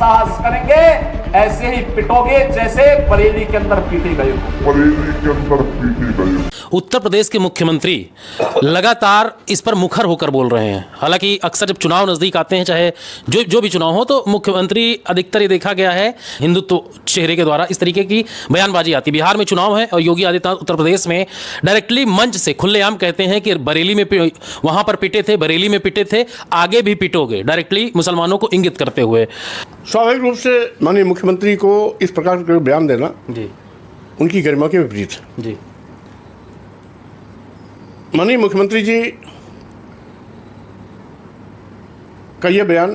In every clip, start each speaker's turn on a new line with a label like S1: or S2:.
S1: साहस करेंगे ऐसे ही पिटोगे जैसे बरेली के अंदर पीटे गए हो।
S2: उत्तर प्रदेश के मुख्यमंत्री लगातार इस पर मुखर होकर बोल रहे हैं। हालांकि अक्सर जब चुनाव नज़दीक आते हैं, चाहे जो भी चुनाव हो, तो मुख्यमंत्री अधिकतर ये देखा गया है हिंदुत्व चेहरे के द्वारा इस तरीके की बयानबाजी आती। बिहार में चुनाव है और योगी आदित्यनाथ उत्तर प्रदेश में डायरेक्टली मंच से खुलेआम कहते हैं कि बरेली में वहाँ पर पिटे थे, बरेली में पिटे थे, आगे भी पिटोगे, डायरेक्टली मुसलमानों को इंगित करते हुए।
S3: स्वाभाविक रूप से माननीय मुख्यमंत्री को इस प्रकार का बयान देना
S2: जी
S3: उनकी गरिमा के विपरीत है।
S2: जी
S3: माननीय मुख्यमंत्री जी का यह बयान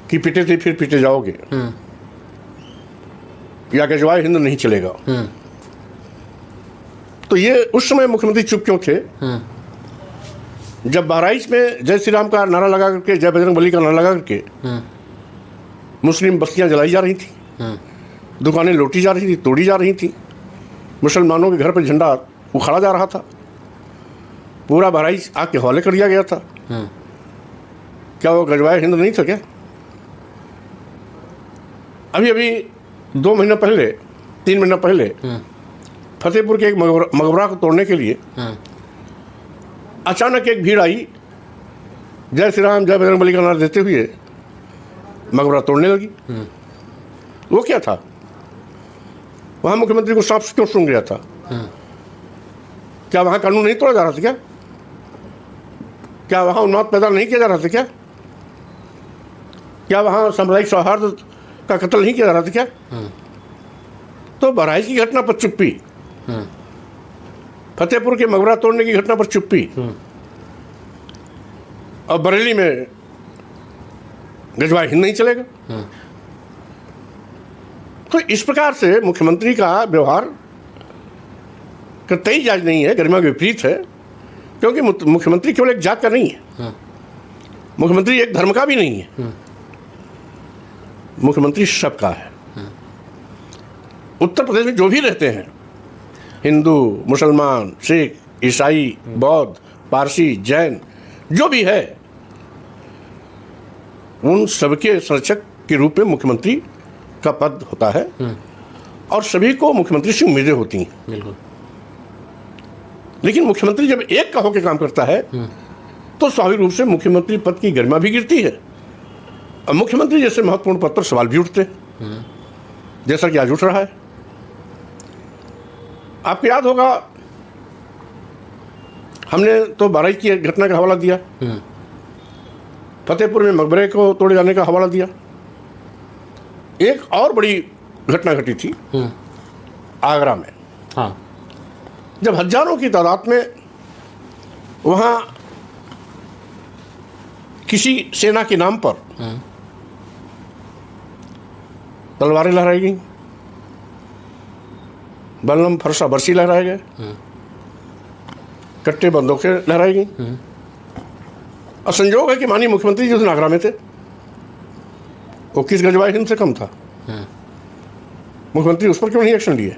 S3: कि पिटे थे फिर पिटे जाओगे या गजवाए हिंद नहीं चलेगा, तो ये उस समय मुख्यमंत्री चुप क्यों थे जब बहराइच में जय श्री राम का नारा लगा करके, जय बजरंग बली का नारा लगा करके मुस्लिम बस्तियां जलाई जा रही थी, दुकानें लूटी जा रही थी, तोड़ी जा रही थी, मुसलमानों के घर पर झंडा उखाड़ा जा रहा था, पूरा बहराइच आग के हवाले कर दिया गया था। क्या वो गजवाए हिंद नहीं था क्या? अभी अभी 2 महीना पहले, 3 महीना पहले फतेहपुर के एक मकबरा को तोड़ने के लिए अचानक एक भीड़ आई, जय श्री राम जय बजरंग बली का नारा देते हुए मकबरा तोड़ने लगी। वो क्या था? वहाँ मुख्यमंत्री को सांप क्यों सूंघ गया था? क्या वहाँ कानून नहीं तोड़ा जा रहा था क्या? क्या वहाँ उन्माद पैदा नहीं किया जा रहा था क्या? क्या वहाँ सामुदायिक सौहार्द का कत्ल नहीं किया जा रहा था क्या? तो बहराइच की घटना पर चुप्पी, फतेहपुर के मकबरा तोड़ने की घटना पर चुप्पी, और बरेली में गजवाए हिंद नहीं चलेगा। तो इस प्रकार से मुख्यमंत्री का व्यवहार कतई जायज नहीं है, गरिमा के विपरीत है, क्योंकि मुख्यमंत्री केवल एक जात का नहीं है, मुख्यमंत्री एक धर्म का भी नहीं है, मुख्यमंत्री सबका है। उत्तर प्रदेश में जो भी रहते हैं, हिंदू, मुसलमान, सिख, ईसाई, बौद्ध, पारसी, जैन, जो भी है, उन सबके संरक्षक के रूप में मुख्यमंत्री का पद होता है और सभी को मुख्यमंत्री से उम्मीदें होती हैं।
S2: बिल्कुल।
S3: लेकिन मुख्यमंत्री जब एक का होकर काम करता है तो स्वाभाविक रूप से मुख्यमंत्री पद की गरिमा भी गिरती है और मुख्यमंत्री जैसे महत्वपूर्ण पद पर सवाल भी उठते हैं, जैसा कि आज उठ रहा है। आपको याद होगा, हमने तो बहराइच की घटना का हवाला दिया, फतेहपुर में मकबरे को तोड़े जाने का हवाला दिया। एक और बड़ी घटना घटी थी आगरा में।
S2: हाँ।
S3: जब हजारों की तादाद में वहाँ किसी सेना के नाम पर तलवारें लहराई गई, बल्लम फरसा बरसी लहराए गए, कट्टे बंदूकें लहराई गई। और संजोग है कि माननीय मुख्यमंत्री जिस दिन आगरा में थे वो किस गजवाए हिंद से कम था, मुख्यमंत्री उस पर क्यों नहीं एक्शन लिए?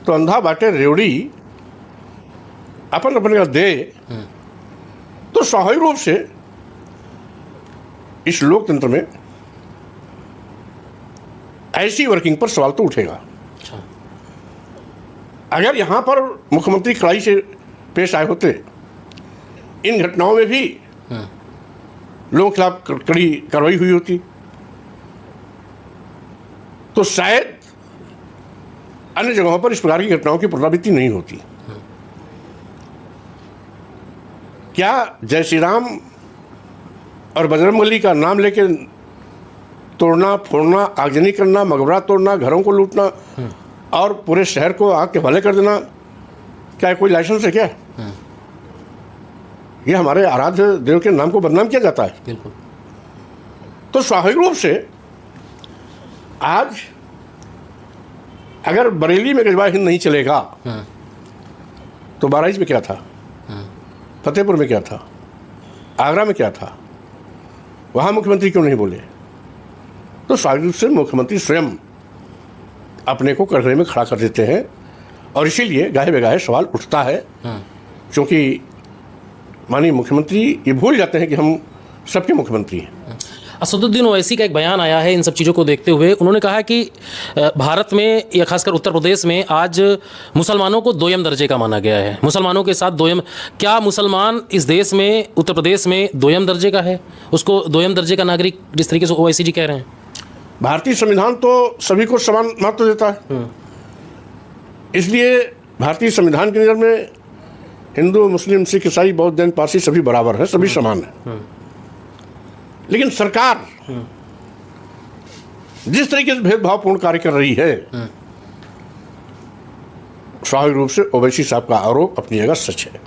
S3: तो अंधा बाटे रेवड़ी अपन अपने का दे, तो स्वाभाविक रूप से इस लोकतंत्र में ऐसी वर्किंग पर सवाल तो उठेगा। अगर यहां पर मुख्यमंत्री कड़ाई से पेश आए होते, इन घटनाओं में भी लोगों के खिलाफ कड़ी कार्रवाई हुई होती, तो शायद अन्य जगहों पर इस प्रकार की घटनाओं की पुनरावृत्ति नहीं होती। क्या जय श्री राम और बजरंगबली का नाम लेके तोड़ना, फोड़ना, आगजनी करना, मकबरा तोड़ना, घरों को लूटना और पूरे शहर को आग के हवाले कर देना, क्या कोई लाइसेंस है क्या? ये हमारे आराध्य देव के नाम को बदनाम किया जाता है।
S2: बिल्कुल।
S3: तो स्वाभाविक रूप से आज अगर बरेली में गजवाए हिंद नहीं चलेगा तो बहराइच में क्या था, फतेहपुर में क्या था, आगरा में क्या था, वहाँ मुख्यमंत्री क्यों नहीं बोले? तो स्वाभाविक रूप से मुख्यमंत्री स्वयं अपने को कटघरे में खड़ा कर देते हैं और इसीलिए गाहे बेगाहे सवाल उठता है, क्योंकि माननीय मुख्यमंत्री ये भूल जाते हैं कि हम सबके मुख्यमंत्री हैं।
S2: असदुद्दीन ओवैसी का एक बयान आया है इन सब चीज़ों को देखते हुए। उन्होंने कहा कि भारत में या खासकर उत्तर प्रदेश में आज मुसलमानों को दोयम दर्जे का माना गया है। मुसलमानों के साथ दोयम, क्या मुसलमान इस देश में, उत्तर प्रदेश में दोयम दर्जे का है? उसको दोयम दर्जे का नागरिक जिस तरीके से ओवैसी जी कह रहे हैं।
S3: भारतीय संविधान तो सभी को समान महत्व देता है, इसलिए भारतीय संविधान के नज़र में हिंदू, मुस्लिम, सिख, ईसाई, बौद्ध, जैन, पारसी सभी बराबर हैं, सभी समान हैं। लेकिन सरकार जिस तरीके से भेदभावपूर्ण कार्य कर रही है, स्वाभाविक रूप से ओवैसी साहब का आरोप अपनी जगह सच है।